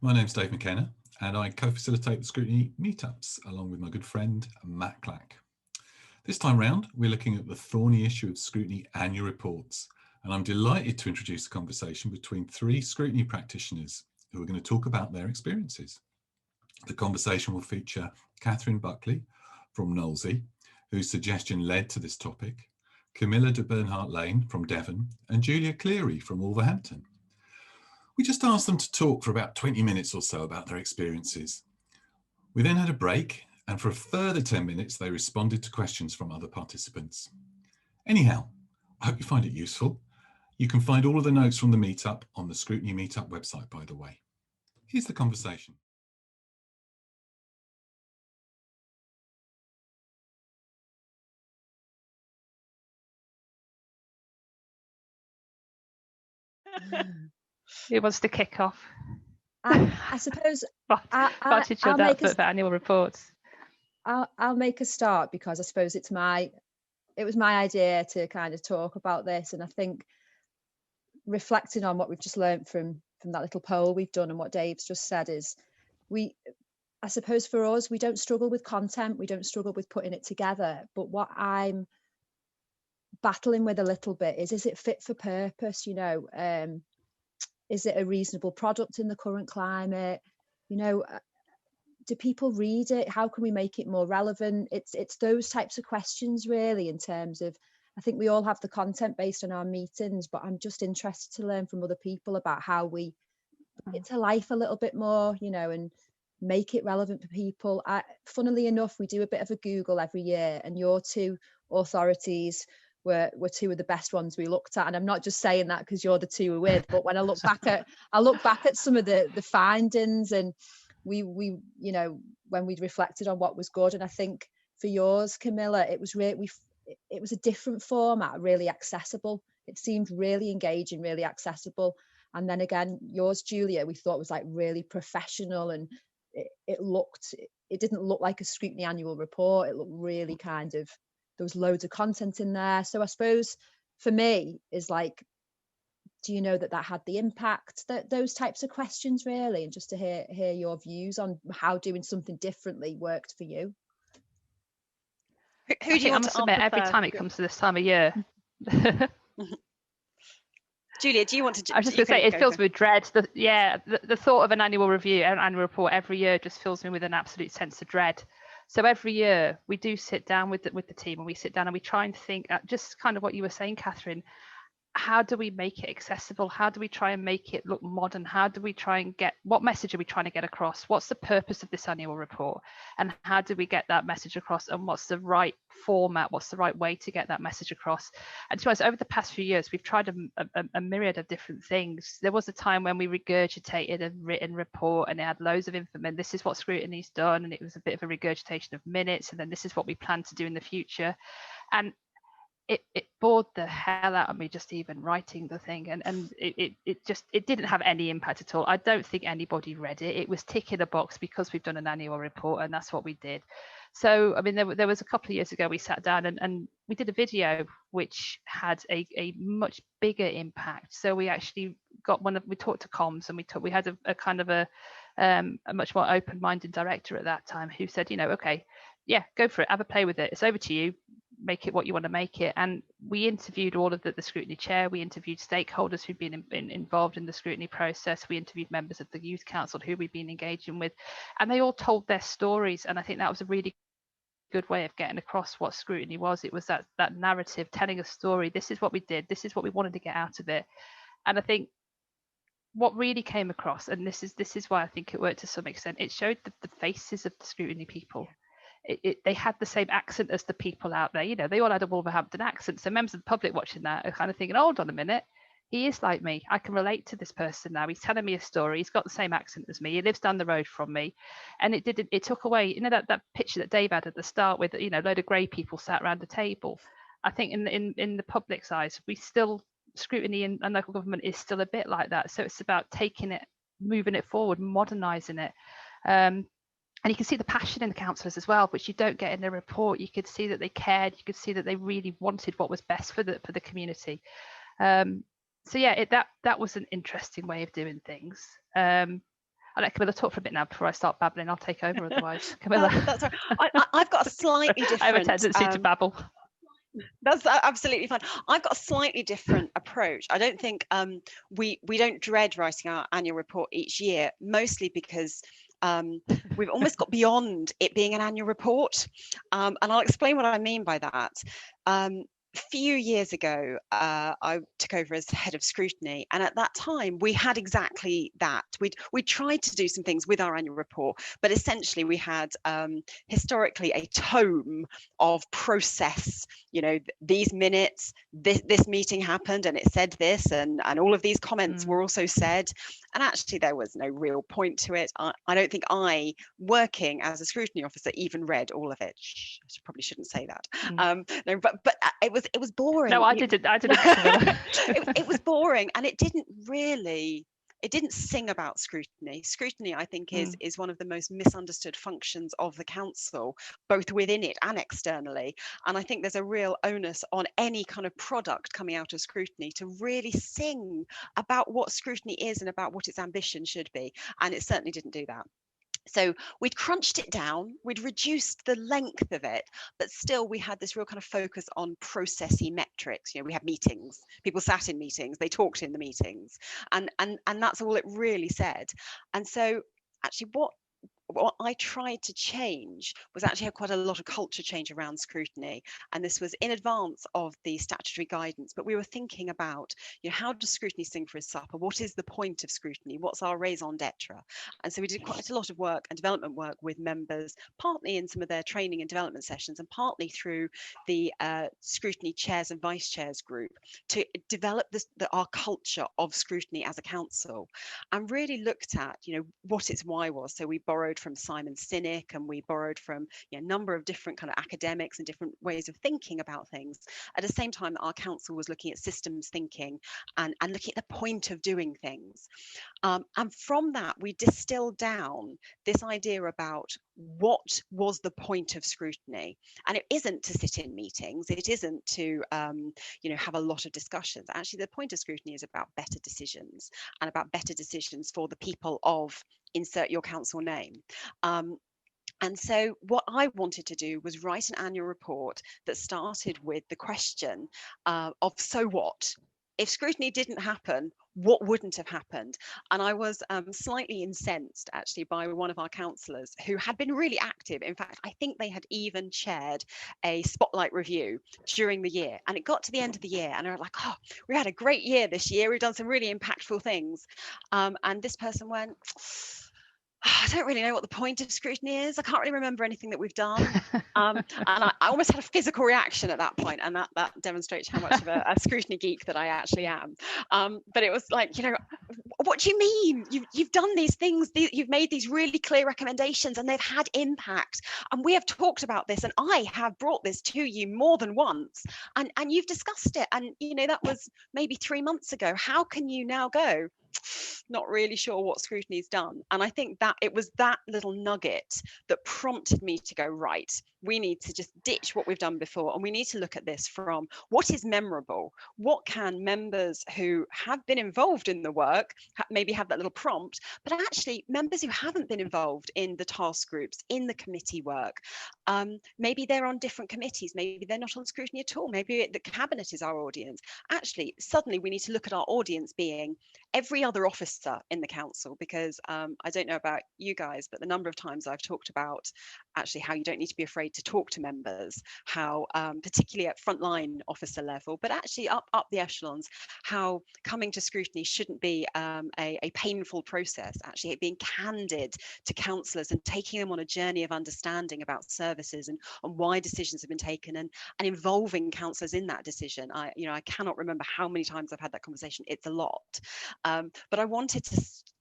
My name's Dave McKenna and I co-facilitate the Scrutiny meetups along with my good friend Matt Clack. This time round, we're looking at the thorny issue of Scrutiny annual reports, and I'm delighted to introduce a conversation between three Scrutiny practitioners who are going to talk about their experiences. The conversation will feature Catherine Buckley from Knowlesy, whose suggestion led to this topic, Camilla de Bernhardt Lane from Devon, and Julia Cleary from Wolverhampton. We just asked them to talk for about 20 minutes or so about their experiences. We then had a break, and for a further 10 minutes, they responded to questions from other participants. Anyhow, I hope you find it useful. You can find all of the notes from the meetup on the Scrutiny Meetup website, by the way. Here's the conversation. Who wants to kick off? I suppose I'll make for annual reports. I'll make a start because I suppose it was my idea to kind of talk about this, and I think reflecting on what we've just learned from that little poll we've done and what Dave's just said is I suppose for us, we don't struggle with content, we don't struggle with putting it together, but what I'm battling with a little bit is it fit for purpose? Is it a reasonable product in the current climate? Do people read it? How can we make it more relevant? It's those types of questions really, in terms of, I think we all have the content based on our meetings, but I'm just interested to learn from other people about how we bring it to life a little bit more, and make it relevant for people. Funnily enough, we do a bit of a Google every year, and your two authorities were two of the best ones we looked at, and I'm not just saying that because you're the two we're with, but when I look back at some of the findings, and we when we'd reflected on what was good, and I think for yours, Camilla, it was a different format, really accessible. It seemed really engaging, really accessible. And then again, yours, Julia, we thought was like really professional, and it didn't look like a Scrutiny annual report. It looked really kind of, there was loads of content in there. So I suppose for me is like, do you know that had the impact, those types of questions really, and just to hear your views on how doing something differently worked for you. Who do you want to submit every time it comes to this time of year? Julia, do you want to? I was just going to say, it fills me with dread. The thought of an annual review, an annual report every year just fills me with an absolute sense of dread. So every year we do sit down with the team, and we sit down and we try and think, just kind of what you were saying, Catherine, how do we make it accessible? How do we try and make it look modern? How do we try and what message are we trying to get across? What's the purpose of this annual report? And how do we get that message across? And what's the right format? What's the right way to get that message across? And to be honest, over the past few years, we've tried a myriad of different things. There was a time when we regurgitated a written report, and it had loads of information. This is what Scrutiny's done, and it was a bit of a regurgitation of minutes. And then this is what we plan to do in the future. And it bored the hell out of me just even writing the thing, and it didn't have any impact at all. I don't think anybody read it. It was ticking a box because we've done an annual report, and that's what we did. So I mean, there was a couple of years ago we sat down and we did a video which had a much bigger impact. So we actually we talked to comms, and we had a kind of a much more open-minded director at that time who said, okay, yeah, go for it, have a play with it, it's over to you, make it what you want to make it. And we interviewed all of the Scrutiny chair, we interviewed stakeholders who'd been involved in the Scrutiny process, we interviewed members of the Youth Council who we'd been engaging with, and they all told their stories. And I think that was a really good way of getting across what Scrutiny was. It was that narrative, telling a story. This is what we did, this is what we wanted to get out of it. And I think what really came across, and this is why I think it worked to some extent, it showed the faces of the Scrutiny people. They had the same accent as the people out there. They all had a Wolverhampton accent. So members of the public watching that are kind of thinking, hold on a minute, he is like me. I can relate to this person now. He's telling me a story. He's got the same accent as me. He lives down the road from me. And it took away, that picture that Dave had at the start with, a load of grey people sat around a table. I think in the public's eyes, we still, Scrutiny and local government is still a bit like that. So it's about taking it, moving it forward, modernising it. And you can see the passion in the councillors as well, which you don't get in the report. You could see that they cared. You could see that they really wanted what was best for the community. So yeah, that was an interesting way of doing things. I'll let Camilla talk for a bit now before I start babbling. I'll take over otherwise. Camilla. That's right. I've got a slightly different. I have a tendency to babble. That's absolutely fine. I've got a slightly different approach. I don't think we don't dread writing our annual report each year, mostly because we've almost got beyond it being an annual report. And I'll explain what I mean by that. A few years ago, I took over as head of scrutiny, and at that time we had exactly that. We tried to do some things with our annual report, but essentially we had historically a tome of process. You know, these minutes, this meeting happened, and it said this, and all of these comments were also said. And actually, there was no real point to it. I don't think I, working as a scrutiny officer, even read all of it. Shh, I probably shouldn't say that. No, but it was boring. No, I didn't. It was boring, and it didn't sing about scrutiny. Scrutiny, I think, is one of the most misunderstood functions of the council, both within it and externally. And I think there's a real onus on any kind of product coming out of scrutiny to really sing about what scrutiny is and about what its ambition should be. And it certainly didn't do that. So we'd crunched it down, we'd reduced the length of it, but still we had this real kind of focus on processy metrics. You know, we had meetings, people sat in meetings, they talked in the meetings, and that's all it really said. And so actually what I tried to change was actually have quite a lot of culture change around scrutiny. And this was in advance of the statutory guidance, but we were thinking about, you know, how does scrutiny sing for his supper? What is the point of scrutiny? What's our raison d'etre? And so we did quite a lot of work and development work with members, partly in some of their training and development sessions, and partly through the scrutiny chairs and vice chairs group to develop our culture of scrutiny as a council, and really looked at, you know, what its why was. So we borrowed from Simon Sinek, and we borrowed from a number of different kind of academics and different ways of thinking about things. At the same time, our council was looking at systems thinking and looking at the point of doing things. And from that, we distilled down this idea about what was the point of scrutiny. And it isn't to sit in meetings, it isn't to have a lot of discussions. Actually, the point of scrutiny is about better decisions, and about better decisions for the people of insert your council name. And so what I wanted to do was write an annual report that started with the question of, so what? If scrutiny didn't happen, what wouldn't have happened? And I was slightly incensed actually by one of our councillors who had been really active. In fact, I think they had even chaired a spotlight review during the year. And it got to the end of the year and they were like, oh, we had a great year this year. We've done some really impactful things. And this person went, I don't really know what the point of scrutiny is. I can't really remember anything that we've done. And I almost had a physical reaction at that point, and that demonstrates how much of a scrutiny geek that I actually am. But it was like, you know, what do you mean? You've done these things, you've made these really clear recommendations, and they've had impact. And we have talked about this, and I have brought this to you more than once, and you've discussed it. And, you know, that was maybe 3 months ago. How can you now go, not really sure what scrutiny's done? And I think that it was that little nugget that prompted me to go, right, we need to just ditch what we've done before, and we need to look at this from what is memorable. What can members who have been involved in the work maybe have that little prompt, but actually members who haven't been involved in the task groups, in the committee work, maybe they're on different committees, maybe they're not on scrutiny at all, maybe the cabinet is our audience. Actually, suddenly we need to look at our audience being every other officer in the council, because I don't know about you guys, but the number of times I've talked about actually how you don't need to be afraid to talk to members, how particularly at frontline officer level, but actually up the echelons, how coming to scrutiny shouldn't be a painful process. Actually, being candid to councillors and taking them on a journey of understanding about services and why decisions have been taken, and involving councillors in that decision. I cannot remember how many times I've had that conversation. It's a lot. But I wanted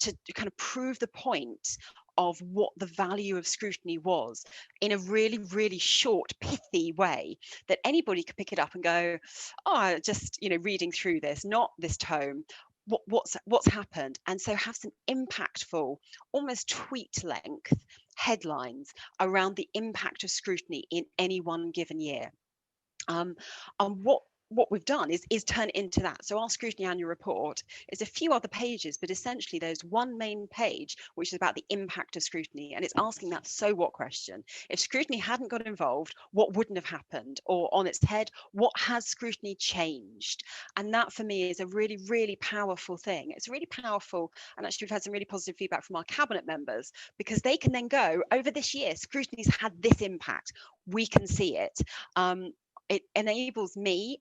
to kind of prove the point of what the value of scrutiny was in a really, really short, pithy way that anybody could pick it up and go, oh, just, you know, reading through this, not this tome, what's happened. And so have some impactful, almost tweet length headlines around the impact of scrutiny in any one given year. And what we've done is turn it into that. So our scrutiny annual report is a few other pages, but essentially there's one main page which is about the impact of scrutiny, and it's asking that so what question. If scrutiny hadn't got involved, what wouldn't have happened? Or on its head, what has scrutiny changed? And that for me is a really, really powerful thing. It's really powerful, and actually we've had some really positive feedback from our cabinet members, because they can then go, over this year, scrutiny's had this impact. We can see it. It enables me,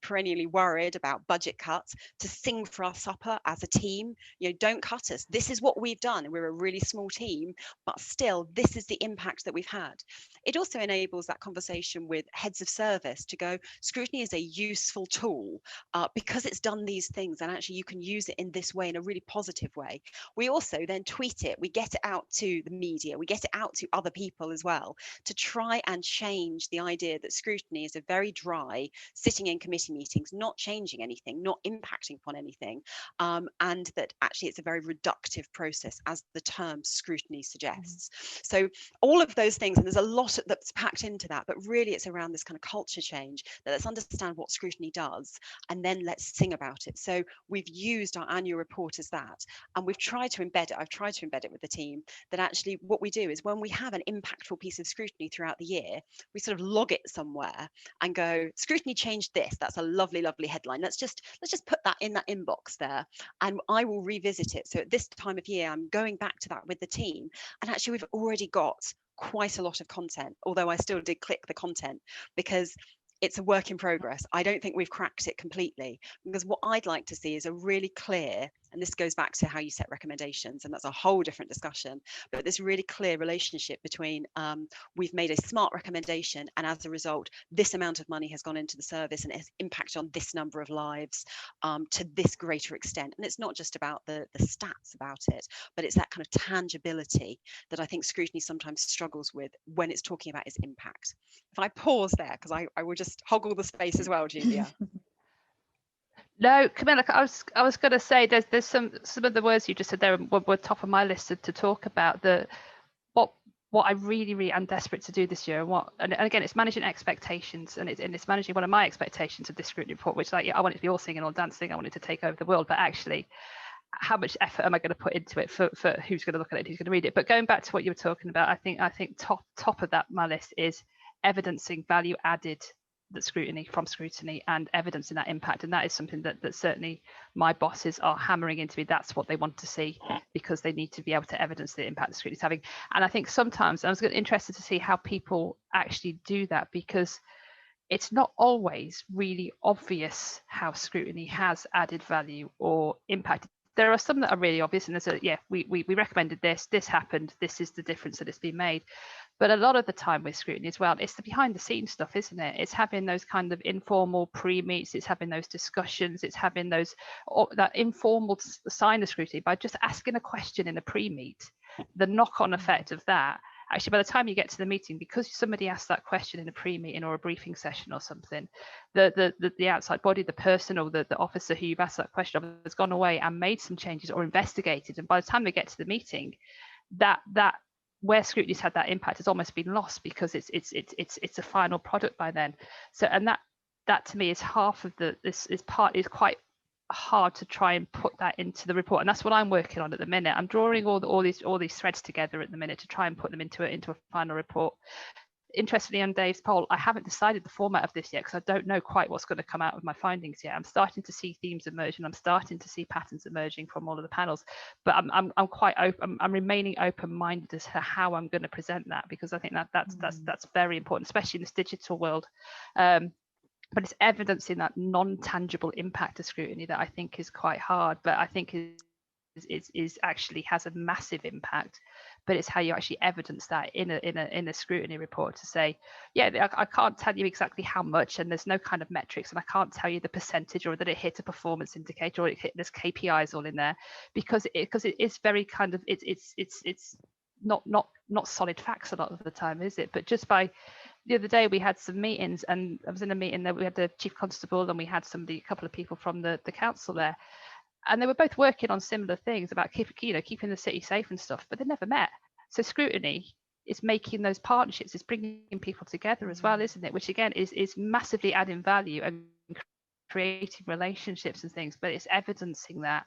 perennially worried about budget cuts, to sing for our supper as a team. Don't cut us. This is what we've done. We're a really small team, but still, this is the impact that we've had. It also enables that conversation with heads of service to go, scrutiny is a useful tool because it's done these things, and actually you can use it in this way, in a really positive way. We also then tweet it. We get it out to the media. We get it out to other people as well, to try and change the idea that scrutiny is a very dry sitting in committee meetings, not changing anything, not impacting upon anything, and that actually it's a very reductive process, as the term scrutiny suggests. So all of those things, and there's a lot that's packed into that, but really it's around this kind of culture change, that let's understand what scrutiny does, and then let's sing about it. So we've used our annual report as that, and we've tried to embed it. I've tried to embed it with the team, that actually what we do is, when we have an impactful piece of scrutiny throughout the year, we sort of log it somewhere and go, scrutiny changed this. That's a lovely, lovely headline. Let's just put that in that inbox there, and I will revisit it. So at this time of year, I'm going back to that with the team, and actually we've already got quite a lot of content, although I still did click the content, because it's a work in progress. I don't think we've cracked it completely, because what I'd like to see is a really clear, and this goes back to how you set recommendations, and that's a whole different discussion, but this really clear relationship between we've made a smart recommendation, and as a result, this amount of money has gone into the service and it has impacted on this number of lives to this greater extent. And it's not just about the stats about it, but it's that kind of tangibility that I think scrutiny sometimes struggles with when it's talking about its impact. If I pause there, because I will just hoggle the space as well, Julia. No, Camilla, I was going to say there's some of the words you just said there were top of my list to talk about. What I really am desperate to do this year, and again, it's managing expectations, and it's managing one of my expectations of this scrutiny report, which, like, I want it to be all singing, all dancing, I want it to take over the world, but actually, how much effort am I going to put into it for who's going to look at it, who's going to read it? But going back to what you were talking about, I think top of that my list is evidencing value added from scrutiny and evidencing that impact, and that is something that certainly my bosses are hammering into me. That's what they want to see, because they need to be able to evidence the impact that scrutiny is having. And I think sometimes I was interested to see how people actually do that, because it's not always really obvious how scrutiny has added value or impacted. There are some that are really obvious, and there's we recommended this happened, this is the difference that it's been made. But a lot of the time with scrutiny as well, it's the behind the scenes stuff, isn't it? It's having those kind of informal pre-meets, it's having those discussions, it's having that informal sign of scrutiny by just asking a question in a pre-meet. The knock-on effect of that, actually, by the time you get to the meeting, because somebody asked that question in a pre-meeting or a briefing session or something, the outside body, the person or the officer who you've asked that question of has gone away and made some changes or investigated, and by the time they get to the meeting, that where scrutiny's had that impact has almost been lost, because it's a final product by then. So, and that to me is half of this is quite hard to try and put that into the report, and that's what I'm working on at the minute. I'm drawing all these threads together at the minute to try and put them into a final report. Interestingly, on Dave's poll, I haven't decided the format of this yet, because I don't know quite what's going to come out of my findings yet. I'm starting to see themes emerging. I'm starting to see patterns emerging from all of the panels, but I'm quite open. I'm remaining open-minded as to how I'm going to present that, because I think that's very important, especially in this digital world. But it's evidencing that non-tangible impact of scrutiny that I think is quite hard, but I think is actually has a massive impact. But it's how you actually evidence that in a scrutiny report, to say, yeah, I can't tell you exactly how much, and there's no kind of metrics, and I can't tell you the percentage, or that it hit a performance indicator, or there's KPIs all in there, because it is very kind of it's not solid facts a lot of the time, is it? But just by the other day we had some meetings, and I was in a meeting that we had the chief constable, and we had a couple of people from the council there, and they were both working on similar things about keeping the city safe and stuff, but they never met. So scrutiny it's making those partnerships, it's bringing people together as well, isn't it? Which again is massively adding value and creating relationships and things, but it's evidencing that.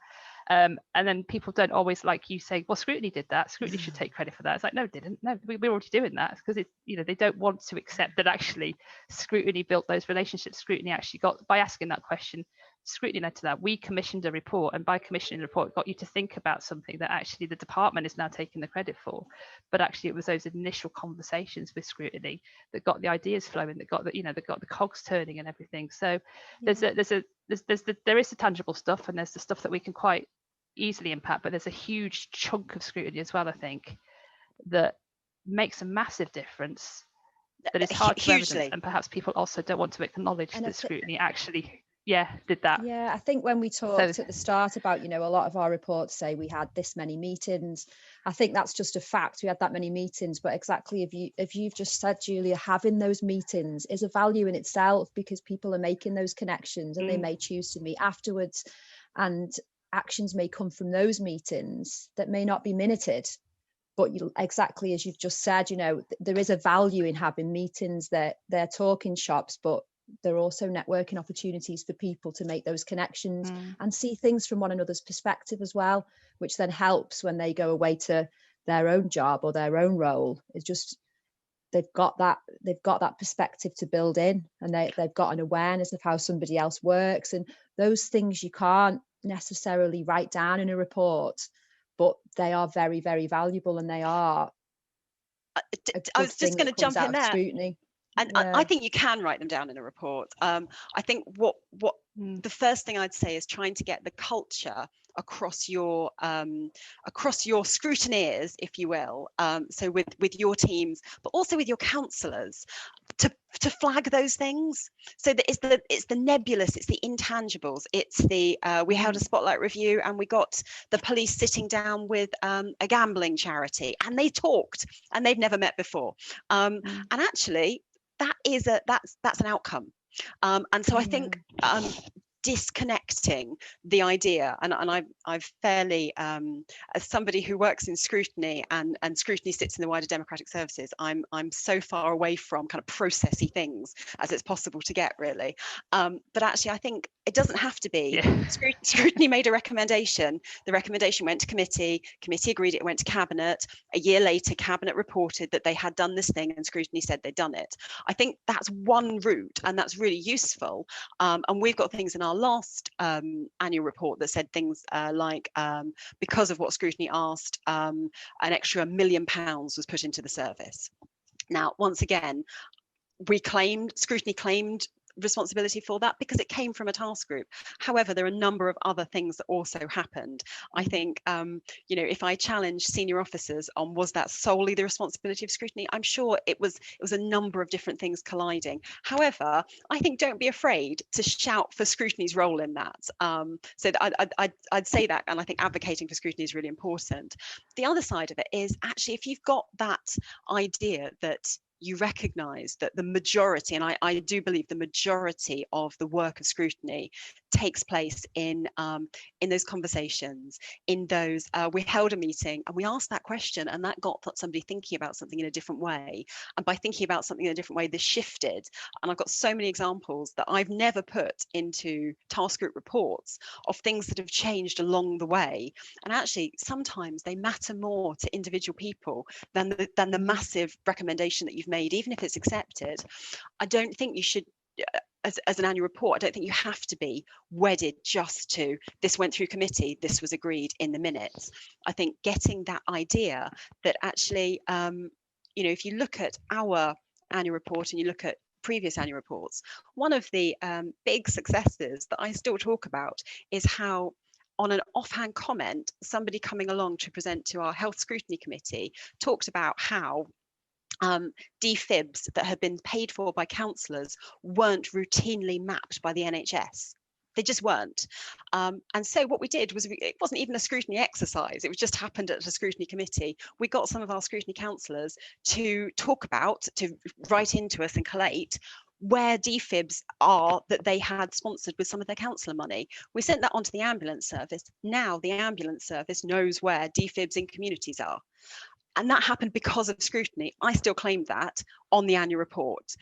And then people don't always, like you say, well, scrutiny did that, scrutiny should take credit for that. It's like, no, it didn't. No, we're already doing that, because it's, you know, they don't want to accept that actually scrutiny built those relationships. Scrutiny actually got, by asking that question, scrutiny led to that. We commissioned a report, and by commissioning a report, it got you to think about something that actually the department is now taking the credit for. But actually, it was those initial conversations with scrutiny that got the ideas flowing, that got the, you know, that got the cogs turning and everything. So there is the tangible stuff, and there's the stuff that we can quite easily impact, but there's a huge chunk of scrutiny as well, I think, that makes a massive difference, that is hard to evidence, and perhaps people also don't want to acknowledge that scrutiny actually did that. I think when we talked at the start about, you know, a lot of our reports say we had this many meetings, I think that's just a fact. We had that many meetings, but exactly if you've just said, Julia, having those meetings is a value in itself, because people are making those connections, and they may choose to meet afterwards, and actions may come from those meetings that may not be minuted. But exactly as you've just said, you know, there is a value in having meetings, that they're talking shops, but they're also networking opportunities for people to make those connections and see things from one another's perspective as well, which then helps when they go away to their own job or their own role. It's just, they've got that perspective to build in, and they've got an awareness of how somebody else works, and those things you can't necessarily write down in a report, but they are very, very valuable, and they are I was just going to jump in there. Scrutiny. And I think you can write them down in a report. I think what the first thing I'd say is trying to get the culture across your scrutineers, if you will, so with your teams, but also with your counsellors, to flag those things. So that it's the nebulous, it's the intangibles, it's the we held a spotlight review and we got the police sitting down with a gambling charity, and they talked, and they've never met before, and actually that's an outcome, and so I think disconnecting the idea, and I've fairly, as somebody who works in scrutiny, and scrutiny sits in the wider democratic services, I'm so far away from kind of processy things as it's possible to get, really, but actually I think it doesn't have to be. Scrutiny made a recommendation, the recommendation went to committee agreed it, went to cabinet, a year later cabinet reported that they had done this thing, and scrutiny said they'd done it. I think that's one route, and that's really useful, and we've got things in our last annual report that said things like, because of what scrutiny asked, an extra £1 million was put into the service. Now, once again, scrutiny claimed responsibility for that because it came from a task group. However, there are a number of other things that also happened. I think, you know, if I challenge senior officers on was that solely the responsibility of scrutiny, I'm sure it was a number of different things colliding. However, I think don't be afraid to shout for scrutiny's role in that. So I'd say that, and I think advocating for scrutiny is really important. The other side of it is actually, if you've got that idea that you recognise that the majority, and I do believe the majority of the work of scrutiny takes place in those conversations, in those, we held a meeting and we asked that question, and that got somebody thinking about something in a different way. And by thinking about something in a different way, this shifted. And I've got so many examples that I've never put into task group reports of things that have changed along the way. And actually, sometimes they matter more to individual people than the massive recommendation that you've made, even if it's accepted. I don't think you should, as an annual report, I don't think you have to be wedded just to this went through committee, this was agreed in the minutes. I think getting that idea that actually, you know, if you look at our annual report and you look at previous annual reports, one of the big successes that I still talk about is how, on an offhand comment, somebody coming along to present to our health scrutiny committee talked about how defibs that had been paid for by counsellors weren't routinely mapped by the NHS. They just weren't. And so what we did was, it wasn't even a scrutiny exercise, it was just happened at a scrutiny committee. We got some of our scrutiny counsellors to write into us and collate where defibs are that they had sponsored with some of their counsellor money. We sent that onto the ambulance service. Now the ambulance service knows where defibs in communities are. and that happened because of scrutiny. I still claim that on the annual report.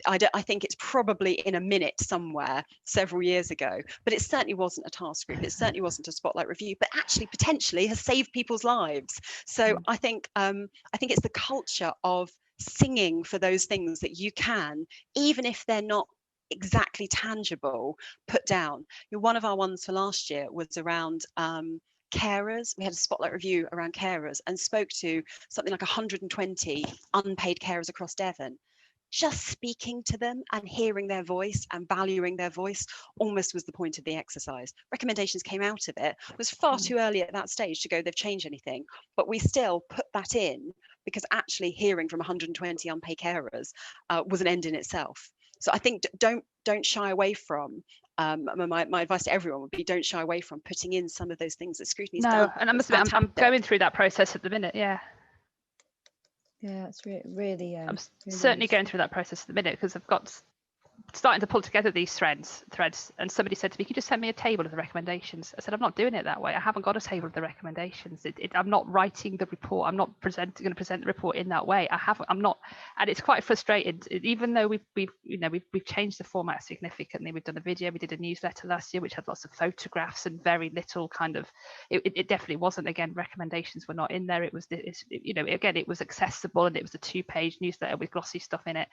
I think it's probably in a minute somewhere several years ago, but it certainly wasn't a task group. It certainly wasn't a spotlight review, but actually potentially has saved people's lives. So I think it's the culture of singing for those things that you can, even if they're not exactly tangible, put down. One of our ones for last year was around carers. We had a spotlight review around carers and spoke to something like 120 unpaid carers across Devon. Just speaking to them and hearing their voice and valuing their voice almost was the point of the exercise. Recommendations came out of it. It was far too early at that stage to go, they've changed anything, but we still put that in because actually hearing from 120 unpaid carers was an end in itself. So I think don't shy away from, my advice to everyone would be, don't shy away from putting in some of those things that scrutiny's done. And I must admit, I'm going through that process at the minute. Yeah, it's really. I'm certainly going through that process at the minute because I've got starting to pull together these threads, and somebody said to me, "Can you just send me a table of the recommendations?" I said, "I'm not doing it that way. I haven't got a table of the recommendations. I'm not writing the report. I'm not going to present the report in that way. I'm not, and it's quite frustrating. Even though we've changed the format significantly. We've done a video. We did a newsletter last year, which had lots of photographs and very little kind of. It definitely wasn't. Again, recommendations were not in there. It was again, it was accessible and it was a 2-page newsletter with glossy stuff in it.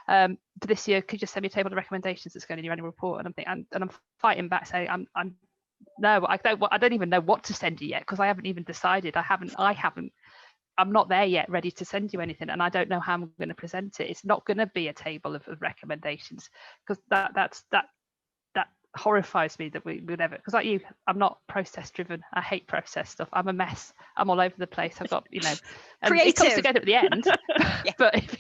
For this year, could you just send me a table of recommendations that's going in your annual report? And I'm thinking, and I'm fighting back, saying, I don't even know what to send you yet because I haven't even decided. I'm not there yet, ready to send you anything, and I don't know how I'm going to present it. It's not going to be a table of recommendations because that horrifies me that we would ever. Because like you, I'm not process driven. I hate process stuff. I'm a mess. I'm all over the place. I've got and it comes together at the end. Yeah. But if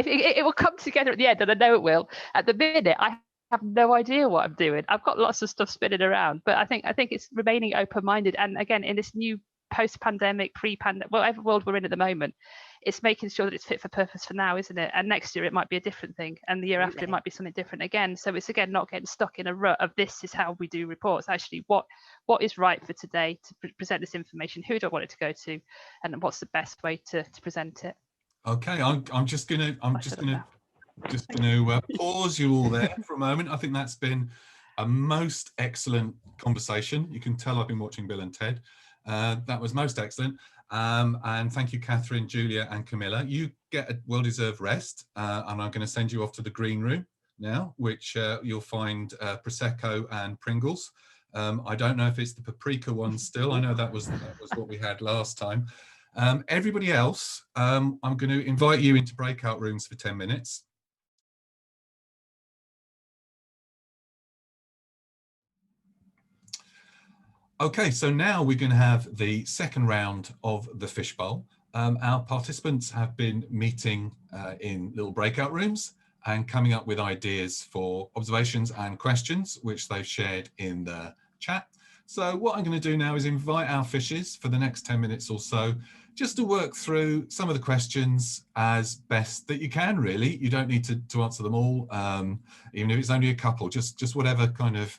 it will come together at the end, and I know it will. At the minute, I have no idea what I'm doing. I've got lots of stuff spinning around, but I think it's remaining open-minded. And again, in this new post-pandemic, pre-pandemic, whatever world we're in at the moment, it's making sure that it's fit for purpose for now, isn't it? And next year it might be a different thing, and the year after it might be something different again. So it's again not getting stuck in a rut of this is how we do reports. Actually, what is right for today to present this information? Who do I want it to go to, and what's the best way to present it? Okay, I'm just gonna pause you all there for a moment. I think that's been a most excellent conversation. You can tell I've been watching Bill and Ted. That was most excellent. And thank you, Catherine, Julia and Camilla. You get a well-deserved rest, and I'm going to send you off to the green room now, which you'll find Prosecco and Pringles. I don't know if it's the paprika one still. I know that was what we had last time. Everybody else, I'm going to invite you into breakout rooms for 10 minutes. Okay, so now we're going to have the second round of the Fishbowl. Our participants have been meeting in little breakout rooms and coming up with ideas for observations and questions, which they've shared in the chat. So what I'm going to do now is invite our fishes for the next 10 minutes or so, just to work through some of the questions as best that you can, really. You don't need to answer them all, even if it's only a couple, just whatever kind of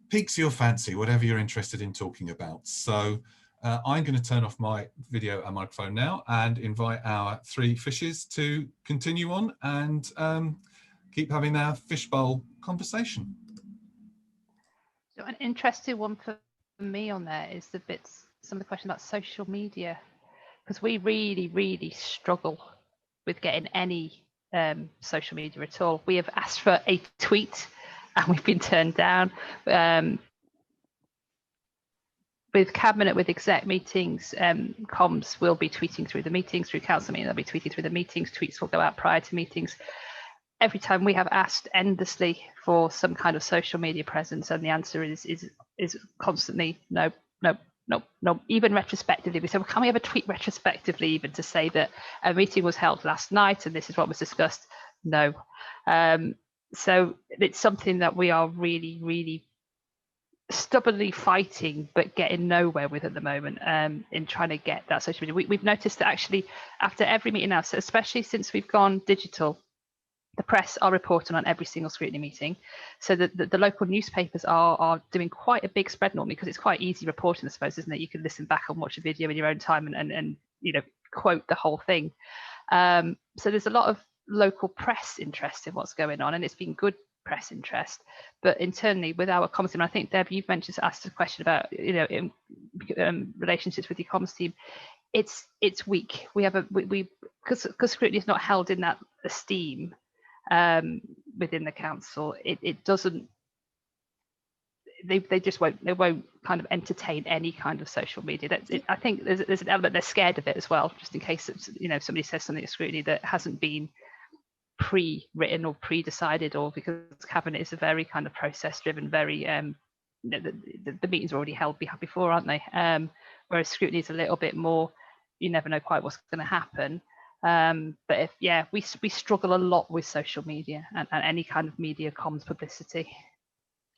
piques your fancy, whatever you're interested in talking about. So I'm going to turn off my video and microphone now and invite our 3 fishes to continue on and keep having our fishbowl conversation. So an interesting one for me on there is some of the questions about social media, because we really, really struggle with getting any social media at all. We have asked for a tweet and we've been turned down. With cabinet, with exec meetings, comms will be tweeting through the meetings, through council meeting, they'll be tweeting through the meetings, tweets will go out prior to meetings. Every time we have asked endlessly for some kind of social media presence, and the answer is constantly no. Even retrospectively, we said, well, can we have a tweet retrospectively, even to say that a meeting was held last night and this is what was discussed? No. So it's something that we are really, really stubbornly fighting, but getting nowhere with at the moment, in trying to get that social media. We've noticed that actually after every meeting now, so especially since we've gone digital, the press are reporting on every single scrutiny meeting. So the local newspapers are doing quite a big spread normally, because it's quite easy reporting, I suppose, isn't it? You can listen back and watch a video in your own time and quote the whole thing. So there's a lot of local press interest in what's going on, and it's been good press interest. But internally with our comms team, I think Deb, you've asked a question about in relationships with your comms team. It's weak. We have because scrutiny is not held in that esteem within the council. It doesn't. They just won't kind of entertain any kind of social media. I think there's an element they're scared of it as well, just in case it's, somebody says something at scrutiny that hasn't been pre-written or pre-decided, or because cabinet is a very kind of process-driven, very the meetings are already held before, aren't they? Whereas scrutiny is a little bit more, you never know quite what's going to happen. But we struggle a lot with social media and any kind of media comms publicity.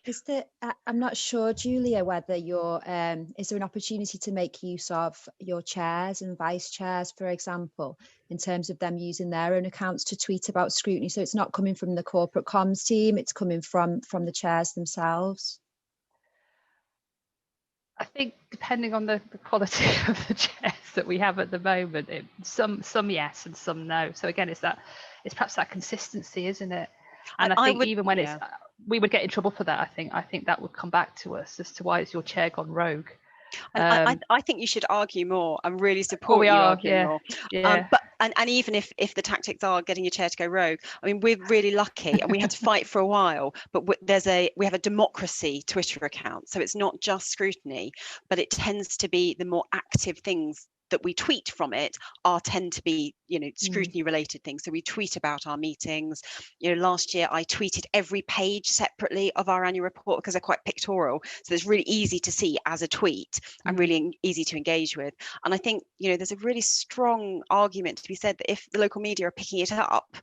Is there, I'm not sure, Julia, whether is there an opportunity to make use of your chairs and vice chairs, for example, in terms of them using their own accounts to tweet about scrutiny? So it's not coming from the corporate comms team, it's coming from the chairs themselves. I think depending on the quality of the chairs that we have at the moment, some yes and some no. So again, it's perhaps that consistency, isn't it? And I think even when we would get in trouble for that. I think that would come back to us as to why is your chair gone rogue. I think you should argue more and really support you arguing more. Yeah. But even if the tactics are getting your chair to go rogue, I mean, we're really lucky, and we had to fight for a while. But we have a democracy Twitter account, so it's not just scrutiny, but it tends to be the more active things that we tweet from it tend to be scrutiny related things. So we tweet about our meetings. Last year I tweeted every page separately of our annual report because they're quite pictorial, so it's really easy to see as a tweet and really easy to engage with. And I think there's a really strong argument to be said that if the local media are picking it up,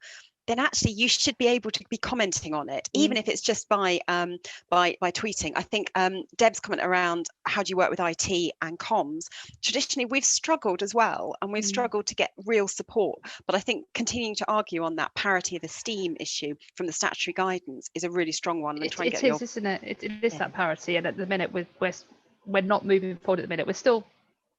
then actually you should be able to be commenting on it, even if it's just by tweeting. I think Deb's comment around how do you work with IT and comms, traditionally we've struggled as well, and we've struggled to get real support. But I think continuing to argue on that parity of esteem issue from the statutory guidance is a really strong one. And isn't it? It is that parity, and at the minute we're not moving forward. At the minute, we're still.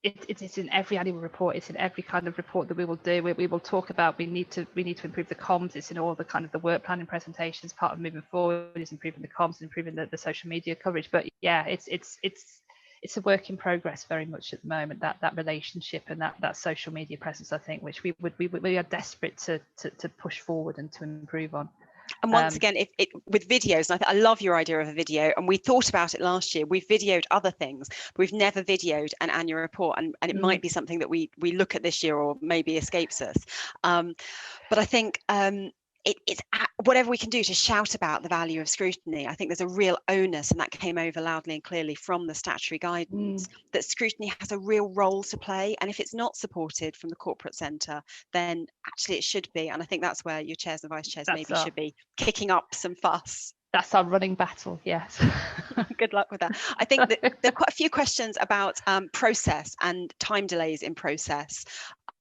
It's in every annual report. It's in every kind of report that we will do. We will talk about we need to improve the comms. It's in all the kind of the work planning presentations. Part of moving forward is improving the comms, improving the social media coverage. But yeah, it's a work in progress very much at the moment. That relationship and that social media presence, I think, which we are desperate to push forward and to improve on. And once again, with videos, and I love your idea of a video, and we thought about it last year. We've videoed other things, but we've never videoed an annual report, and it might be something that we look at this year, or maybe escapes us. But I think it's whatever we can do to shout about the value of scrutiny. I think there's a real onus, and that came over loudly and clearly from the statutory guidance, that scrutiny has a real role to play. And if it's not supported from the corporate centre, then actually it should be. And I think that's where your chairs and vice chairs should be kicking up some fuss. That's our running battle, yes. Good luck with that. I think that there are quite a few questions about process and time delays in process.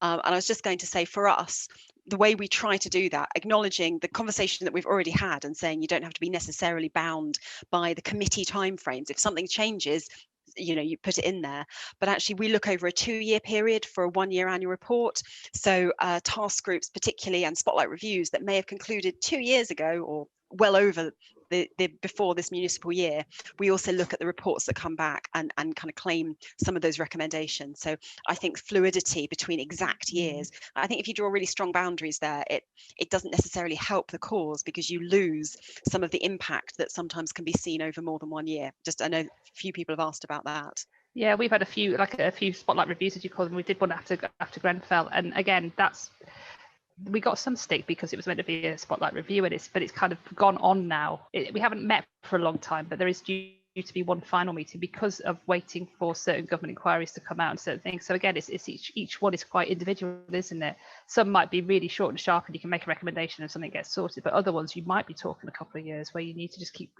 And I was just going to say, for us, the way we try to do that, acknowledging the conversation that we've already had and saying you don't have to be necessarily bound by the committee timeframes. If something changes, you put it in there. But actually, we look over a 2-year period for a 1-year annual report. So task groups, particularly, and spotlight reviews that may have concluded 2 years ago or well over the before this municipal year, we also look at the reports that come back and kind of claim some of those recommendations. So I think fluidity between exact years, I think if you draw really strong boundaries there, it doesn't necessarily help the cause, because you lose some of the impact that sometimes can be seen over more than 1 year. Just, I know a few people have asked about that. Yeah, we've had a few spotlight reviews, as you call them. We did one after Grenfell, and again, we got some stick because it was meant to be a spotlight review, but it's kind of gone on now. We haven't met for a long time, but there is due to be one final meeting because of waiting for certain government inquiries to come out and certain things. So again, it's each one is quite individual, isn't it? Some might be really short and sharp, and you can make a recommendation and something gets sorted. But other ones, you might be talking a couple of years where you need to just keep,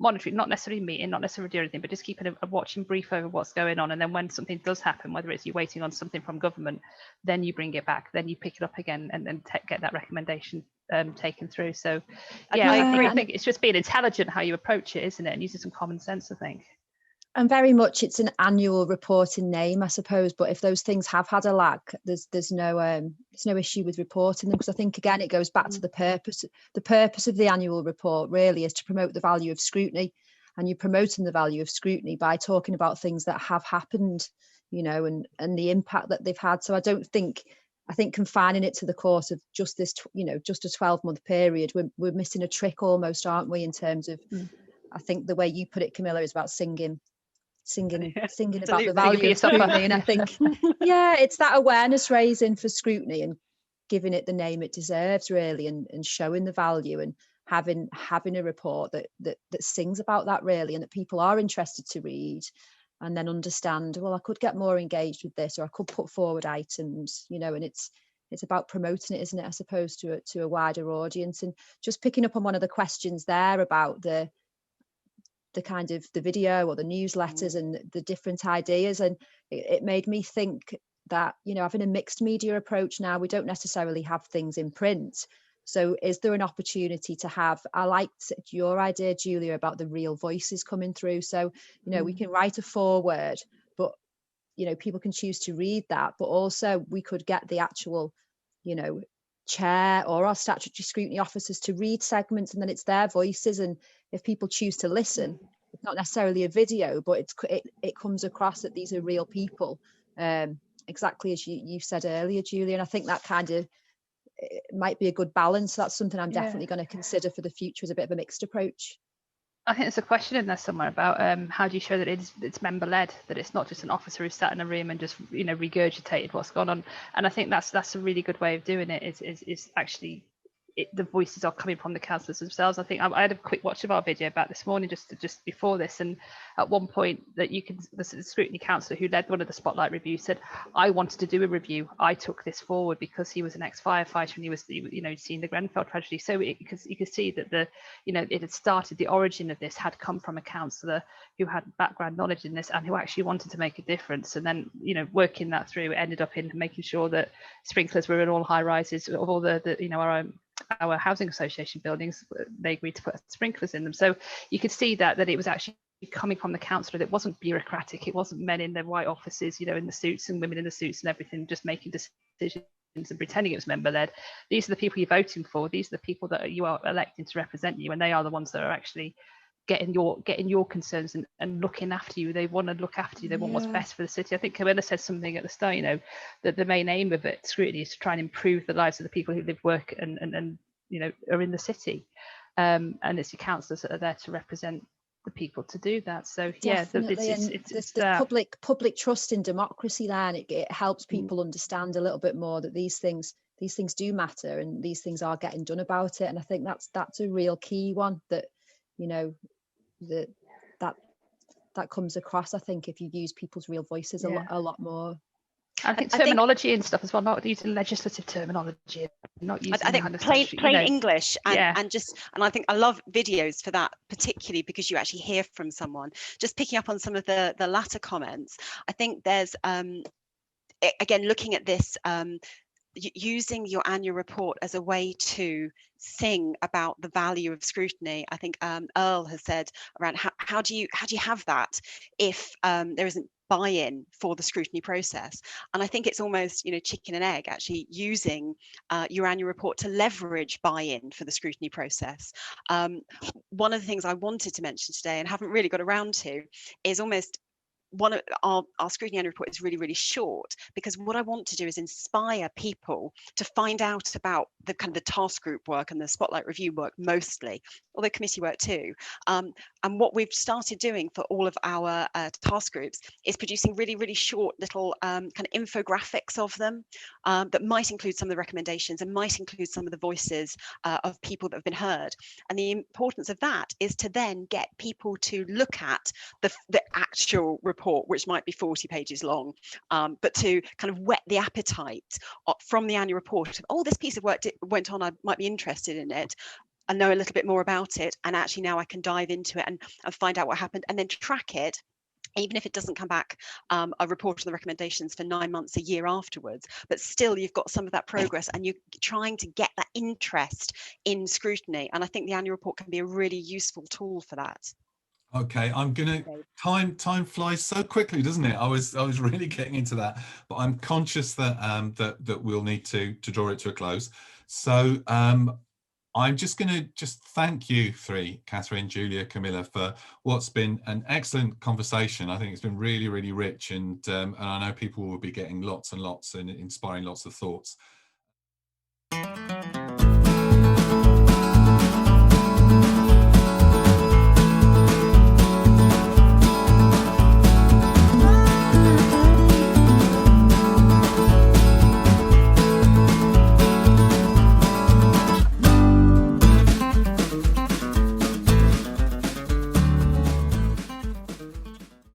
monitoring, not necessarily meeting, not necessarily doing anything, but just keeping a watching brief over what's going on. And then when something does happen, whether it's you waiting on something from government, then you bring it back, then you pick it up again and get that recommendation taken through. So yeah, I think it's just being intelligent how you approach it, isn't it? And using some common sense, I think. And very much it's an annual report in name, I suppose. But if those things have had a lag, there's no issue with reporting them, because I think again it goes back to the purpose. The purpose of the annual report really is to promote the value of scrutiny, and you're promoting the value of scrutiny by talking about things that have happened, and the impact that they've had. So I think confining it to the course of just this, just a 12-month period, we're missing a trick almost, aren't we? In terms of, I think the way you put it, Camilla, is about singing about the value of scrutiny. And I think, it's that awareness raising for scrutiny and giving it the name it deserves, really, and showing the value and having a report that sings about that, really, and that people are interested to read and then understand, well, I could get more engaged with this, or I could put forward items, and it's about promoting it, isn't it, I suppose, to a wider audience. And just picking up on one of the questions there about the kind of the video or the newsletters and the different ideas, and it made me think that, having a mixed media approach now, we don't necessarily have things in print. So is there an opportunity to have, I liked your idea, Julia, about the real voices coming through. So, we can write a foreword, but, people can choose to read that, but also we could get the actual, chair or our statutory scrutiny officers to read segments, and then it's their voices. And if people choose to listen, it's not necessarily a video, but it comes across that these are real people, exactly as you said earlier, Julia. And I think that kind of might be a good balance. That's something I'm definitely going to consider for the future, as a bit of a mixed approach. I think there's a question in there somewhere about how do you show that it's member led, that it's not just an officer who sat in a room and just regurgitated what's gone on. And I think that's a really good way of doing it. Is actually the voices are coming from the councillors themselves. I think I had a quick watch of our video about this morning, just before this, and at one point that the scrutiny councillor who led one of the spotlight reviews said, I wanted to do a review. I took this forward because he was an ex-firefighter and he was seeing the Grenfell tragedy. So because you could see that it had started, the origin of this had come from a councillor who had background knowledge in this and who actually wanted to make a difference. And then working that through, it ended up in making sure that sprinklers were in all high rises of all our housing association buildings. They agreed to put sprinklers in them. So you could see that it was actually coming from the councillor. It wasn't bureaucratic. It wasn't men in their white offices, in the suits, and women in the suits and everything, just making decisions and pretending it was member led. These are the people you're voting for. These are the people that you are electing to represent you, and they are the ones that are actually getting your concerns and looking after you. They want to look after you. They want what's best for the city. I think Camilla said something at the start, that the main aim of it, scrutiny, is to try and improve the lives of the people who live, work and are in the city. And it's your councillors that are there to represent the people to do that. So it's public trust in democracy. Then it helps people understand a little bit more that these things do matter and these things are getting done about it. And I think that's a real key one that that comes across, I think, if you use people's real voices a lot more. I think terminology and stuff as well, not using legislative terminology, not using I think plain English, and I think I love videos for that, particularly because you actually hear from someone. Just picking up on some of the latter comments, I think there's again looking at this, using your annual report as a way to sing about the value of scrutiny. I think Earl has said around how do you have that if there isn't buy-in for the scrutiny process. And I think it's almost chicken and egg, actually using your annual report to leverage buy-in for the scrutiny process. One of the things I wanted to mention today and haven't really got around to is almost one of our scrutiny annual report is really, really short, because what I want to do is inspire people to find out about the kind of the task group work and the spotlight review work mostly, although committee work too. And what we've started doing for all of our task groups is producing really, really short little kind of infographics of them that might include some of the recommendations and might include some of the voices of people that have been heard. And the importance of that is to then get people to look at the actual report, which might be 40 pages long, but to kind of whet the appetite from the annual report. Oh, this piece of work went on, I might be interested in it. I know a little bit more about it, and actually now I can dive into it and find out what happened and then track it, even if it doesn't come back a report on the recommendations for 9 months, a year afterwards. But still, you've got some of that progress and you're trying to get that interest in scrutiny. And I think the annual report can be a really useful tool for that. Okay, I'm gonna time flies so quickly, doesn't it? I was really getting into that, but I'm conscious that that we'll need to draw it to a close. So I'm just going to thank you three, Catherine, Julia, Camilla, for what's been an excellent conversation. I think it's been really, really rich, and I know people will be getting lots and lots and inspiring lots of thoughts.